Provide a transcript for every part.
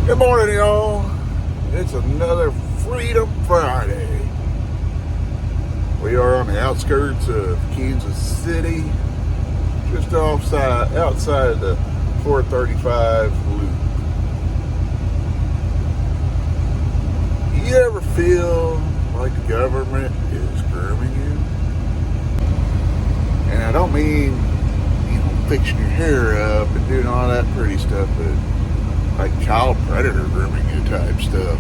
Good morning, y'all. It's another Freedom Friday. We are on the outskirts of Kansas City, just outside the 435 loop. You ever feel like the government is grooming you? And I don't mean, fixing your hair up and doing all that pretty stuff, but like child predator grooming you type stuff.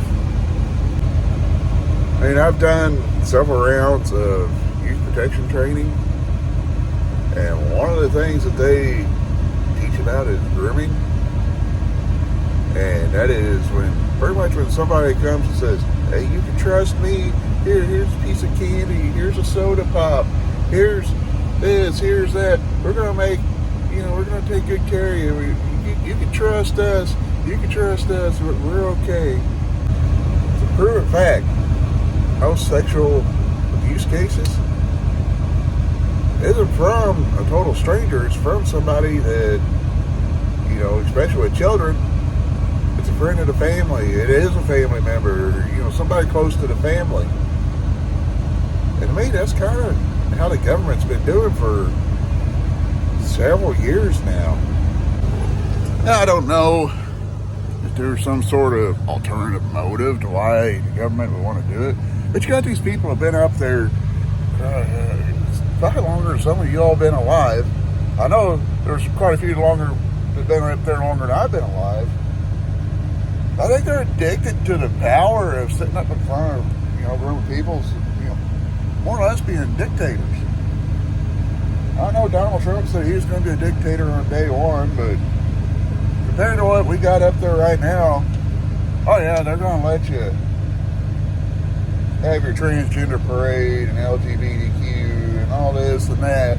I mean, I've done several rounds of youth protection training, and one of the things that they teach about is grooming. And that is when somebody comes and says, hey, you can trust me, here's a piece of candy, here's a soda pop, here's this, here's that, we're gonna take good care of you, you can trust us, we're okay. It's a proven fact, most sexual abuse cases isn't from a total stranger, it's from somebody that, especially with children, it's a friend of the family, it is a family member, somebody close to the family. And to me, that's kind of how the government's been doing for several years now. Now, I don't know if there's some sort of alternative motive to why the government would want to do it, but you got these people who have been up there probably longer than some of you all been alive. I know there's quite a few longer that have been up there longer than I've been alive. I think they're addicted to the power of sitting up in front of, a group of people, more or less being dictators. I know Donald Trump said he was going to be a dictator on day one, but compared to what we got up there right now, oh yeah, they're going to let you have your transgender parade and LGBTQ and all this and that.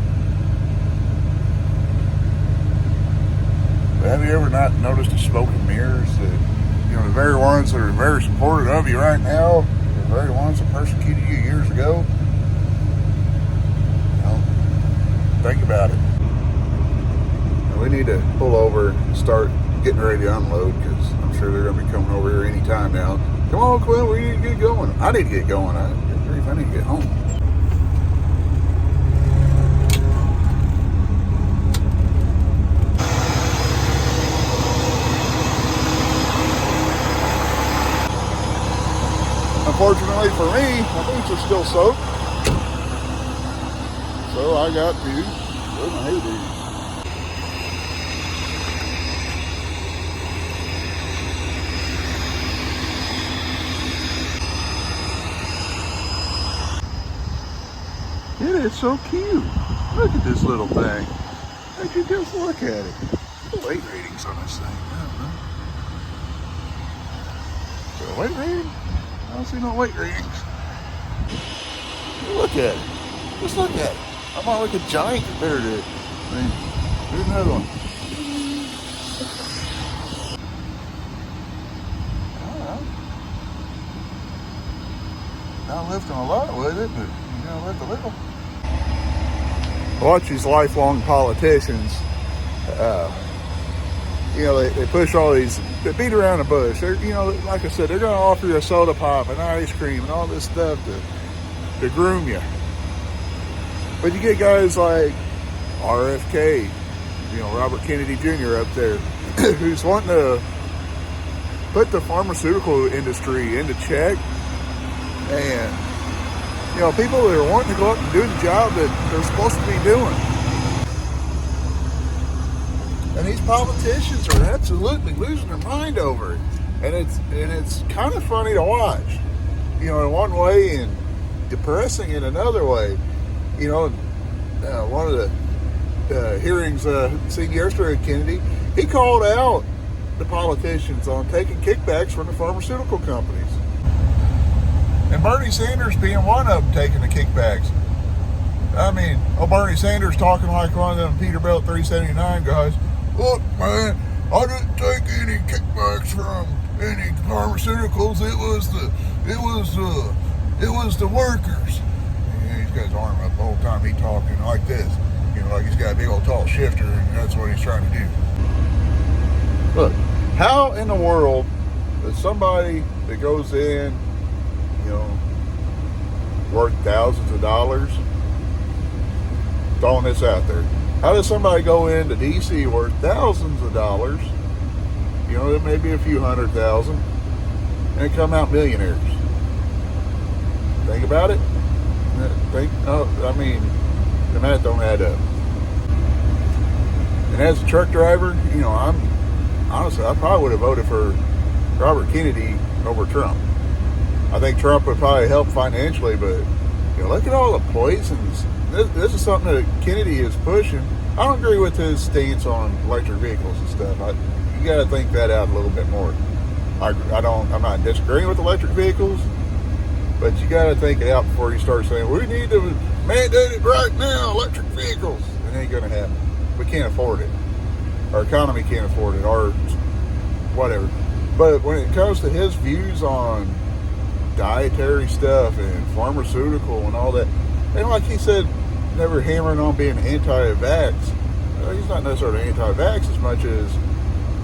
But have you ever not noticed the smoke and mirrors that, the very ones that are very supportive of you right now, the very ones that persecuted you years ago? Think about it. And we need to pull over and start getting ready to unload, because I'm sure they're going to be coming over here any time now. Come on, Clint, we need to get going. I need to get going. I need to get home. Unfortunately for me, my boots are still soaked. So I got to go my haydays. It is so cute. Look at this little thing. Look at just look at it. The weight ratings on this thing. Is there a weight rating? I don't see no weight ratings. Look at it. Just look at it. I'm not like a giant compared to it. Here's another one. Not lifting a lot with it, but you gotta lift a little. Watch these lifelong politicians. They push all these, they beat around the bush. They're, like I said, they're gonna offer you a soda pop and ice cream and all this stuff to groom you. But you get guys like RFK, Robert Kennedy Jr. up there, who's wanting to put the pharmaceutical industry into check. And, people that are wanting to go up and do the job that they're supposed to be doing. And these politicians are absolutely losing their mind over it. And it's kind of funny to watch, in one way and depressing in another way. One of the hearings seen yesterday at Kennedy, he called out the politicians on taking kickbacks from the pharmaceutical companies. And Bernie Sanders being one of them taking the kickbacks. I mean, Bernie Sanders talking like one of them Peterbilt 379 guys. Look, man, I didn't take any kickbacks from any pharmaceuticals. It was the workers. He's got his arm up the whole time he talking like this. Like he's got a big old tall shifter, and that's what he's trying to do. Look, how in the world There's somebody that goes in, you know, worth thousands of dollars, throwing this out there. How does somebody go into DC worth thousands of dollars, you know, it may be a few $100,000, and come out millionaires? Think about it. I mean, the math don't add up. And as a truck driver, you know, honestly, I probably would have voted for Robert Kennedy over Trump. I think Trump would probably help financially, but you know, look at all the poisons. This is something that Kennedy is pushing. I don't agree with his stance on electric vehicles and stuff. You got to think that out a little bit more. I'm not disagreeing with electric vehicles, but you got to think it out before you start saying we need to mandate it right now. Electric vehicles. It ain't going to happen. We can't afford it. Our economy can't afford it. Or whatever. But when it comes to his views on dietary stuff and pharmaceutical and all that, and like he said, never hammering on being anti-vax. He's not necessarily anti-vax as much as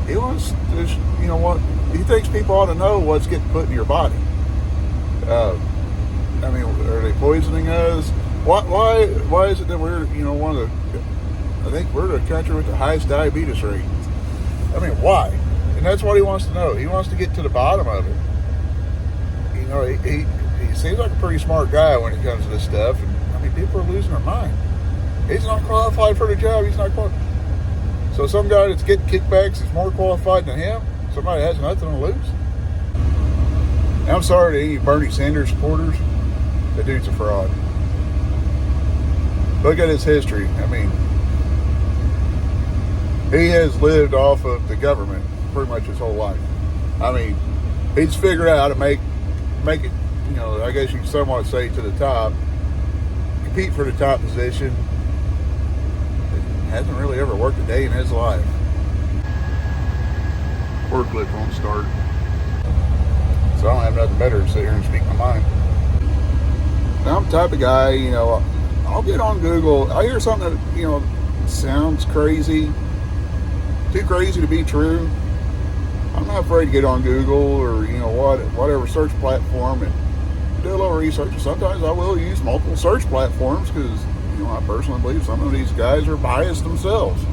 he wants to, you know what, he thinks people ought to know what's getting put in your body. I mean, are they poisoning us? Why is it that we're, you know, I think we're the country with the highest diabetes rate? I mean, why? And that's what he wants to know. He wants to get to the bottom of it. You know, he seems like a pretty smart guy when it comes to this stuff. And I mean, people are losing their mind. He's not qualified for the job. He's not qualified. So some guy that's getting kickbacks is more qualified than him. Somebody has nothing to lose. And I'm sorry to any Bernie Sanders supporters. The dude's a fraud. Look at his history. I mean, he has lived off of the government pretty much his whole life. I mean, he's figured out how to make it, you know, I guess you can somewhat say to the top, compete for the top position. It hasn't really ever worked a day in his life. Forklift won't start. So I don't have nothing better to sit here and speak my mind. Now, I'm the type of guy, you know, I'll get on Google. I hear something that, you know, sounds crazy, too crazy to be true. I'm not afraid to get on Google or, you know, whatever search platform and do a little research. Sometimes I will use multiple search platforms because, you know, I personally believe some of these guys are biased themselves,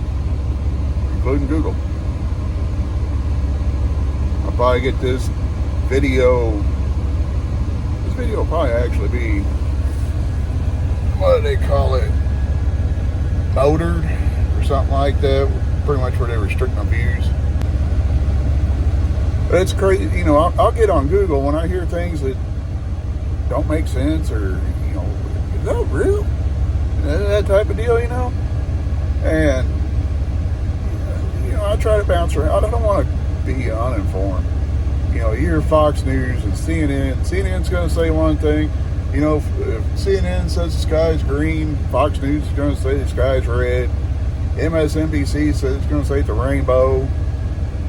including Google. I'll probably get this video. This video will probably actually be, what do they call it? Motored or something like that. Pretty much where they restrict my views. But it's crazy, you know, I'll get on Google when I hear things that don't make sense or, you know, is that real? That type of deal, you know? And, you know, I try to bounce around. I don't want to be uninformed. You know, you hear Fox News and CNN. CNN's going to say one thing. You know, if CNN says the sky's green, Fox News is going to say the sky's red. MSNBC says it's going to say it's a rainbow.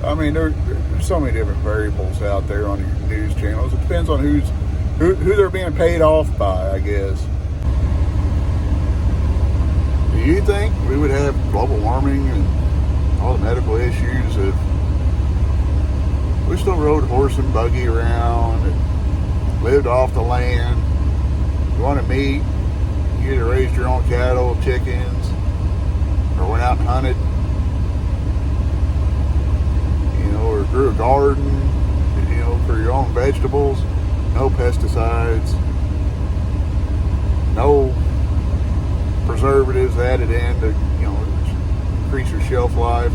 I mean, there's so many different variables out there on your news channels. It depends on who they're being paid off by, I guess. Do you think we would have global warming and all the medical issues if we still rode horse and buggy around and lived off the land? You wanted meat, you either raised your own cattle, chickens, or went out and hunted, you know, or grew a garden, you know, for your own vegetables. No pesticides, no preservatives added in to, you know, increase your shelf life.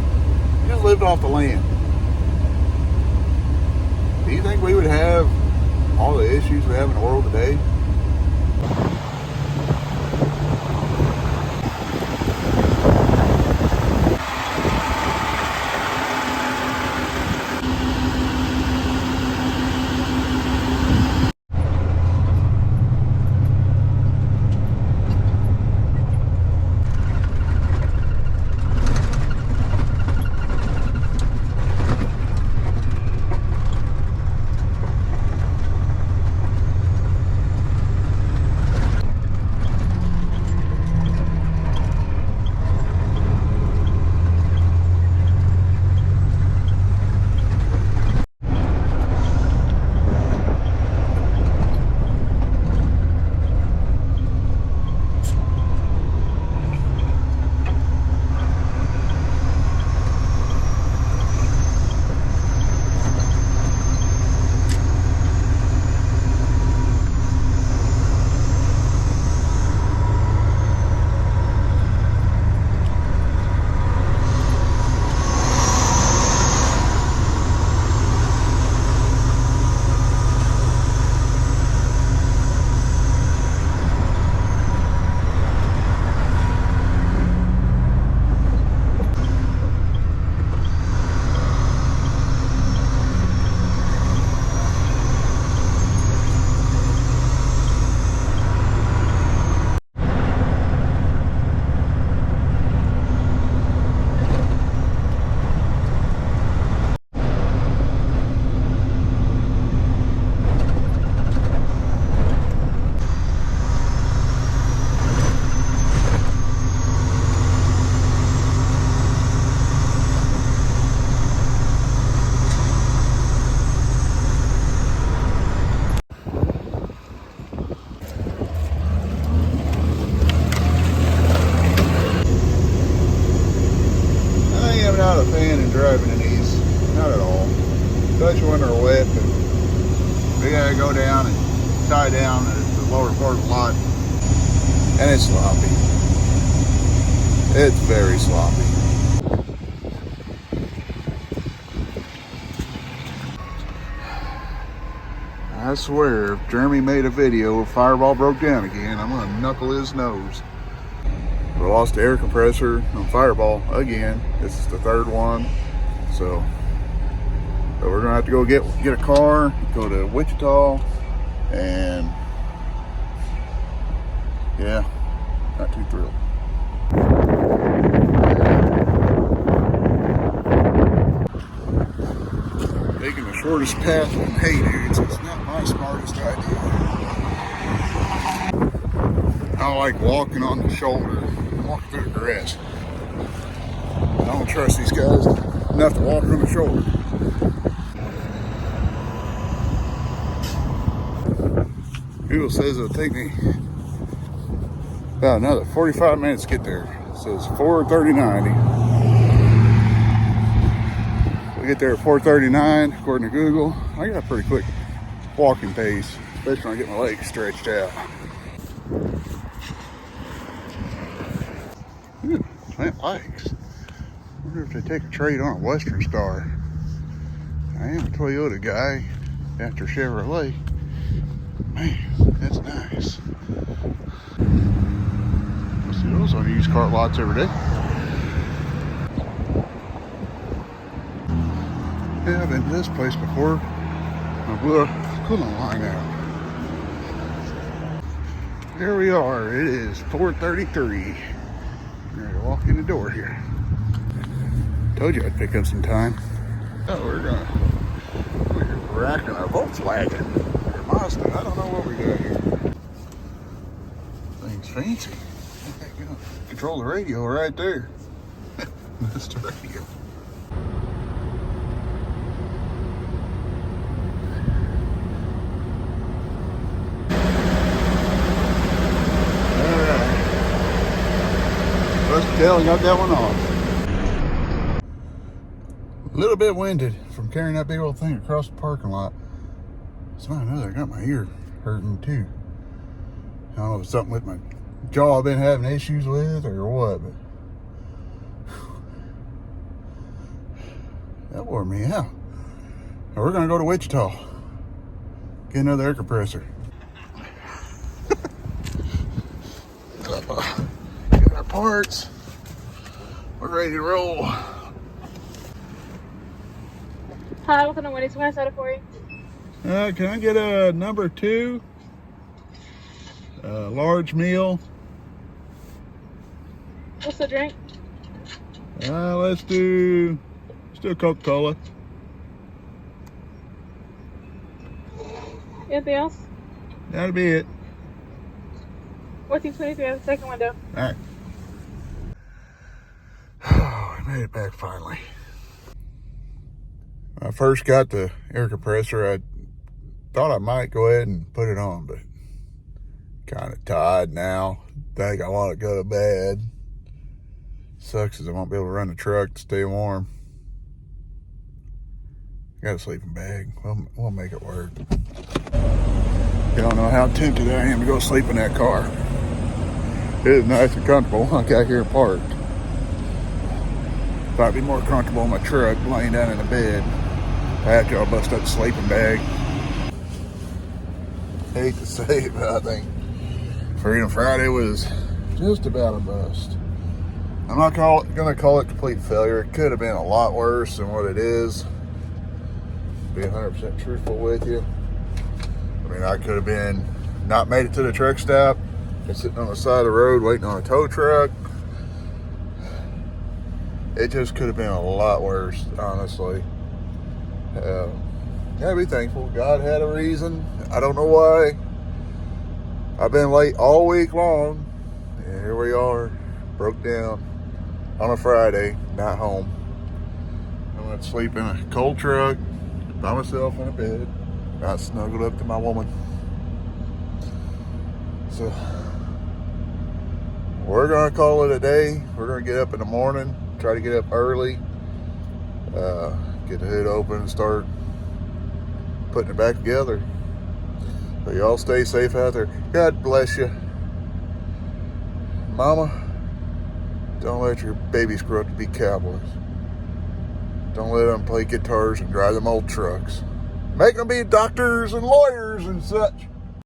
You just lived off the land. Do you think we would have all the issues we have in the world today? not a fan in driving in these, not at all. Especially when they're wet, but we gotta go down and tie down at the lower part of the lot. And it's sloppy. It's very sloppy. I swear, if Jeremy made a video of Fireball broke down again, I'm gonna knuckle his nose. We lost the air compressor on Fireball again. This is the third one. So we're gonna have to go get a car, go to Wichita, and yeah, not too thrilled. Taking the shortest path on hay dudes is not my smartest idea. I like walking on the shoulder, walking through the grass. I don't trust these guys enough to walk on the shoulder. Google says it'll take me about another 45 minutes to get there. It says 4:30-90. We get there at 4:39 according to Google. I got a pretty quick walking pace, especially when I get my legs stretched out. Ooh, plant likes. I wonder if they take a trade on a Western Star. I am a Toyota guy after Chevrolet. Man, that's nice. I see those on used car lots every day. Yeah, I've been to this place before. I blew a coolant line out. Here we are. It is 4:33. I'm ready to walk in the door here. Told you I'd pick up some time. Oh, we're racking a Volkswagen or Mazda. I don't know what we got here. Thing's fancy. Control the radio right there. That's the radio. Tell I got that one off. A little bit winded from carrying that big old thing across the parking lot. Somehow or another, I got my ear hurting too. I don't know if it's something with my jaw I've been having issues with or what, but that wore me out. Now we're gonna go to Wichita, get another air compressor. Got our parts. We're ready to roll. Hi, welcome to Wendy's. What can I set it for you? Can I get a number 2? Large meal. What's the drink? Let's do Coca-Cola. Anything else? That'll be it. 1423 on the second window. All right. Oh, I made it back finally. When I first got the air compressor, I thought I might go ahead and put it on, but kind of tired now. Think I want to go to bed. Sucks as I won't be able to run the truck to stay warm. Got a sleeping bag. We'll make it work. You don't know how tempted I am to go sleep in that car. It is nice and comfortable when I got here parked. Thought it'd be more comfortable in my truck laying down in the bed. After I bust up the sleeping bag. Hate to say it, but I think Freedom Friday was just about a bust. I'm not gonna call it complete failure. It could have been a lot worse than what it is. Be 100% truthful with you. I mean, I could have been not made it to the truck stop, been sitting on the side of the road waiting on a tow truck. It just could have been a lot worse, honestly. Gotta be thankful. God had a reason. I don't know why. I've been late all week long, and here we are, broke down on a Friday, not home. I'm gonna sleep in a cold truck by myself in a bed, not snuggled up to my woman. So we're gonna call it a day. We're gonna get up in the morning, try to get up early, Get the hood open and start putting it back together. So y'all stay safe out there. God bless you. Mama, don't let your babies grow up to be cowboys. Don't let them play guitars and drive them old trucks. Make them be doctors and lawyers and such.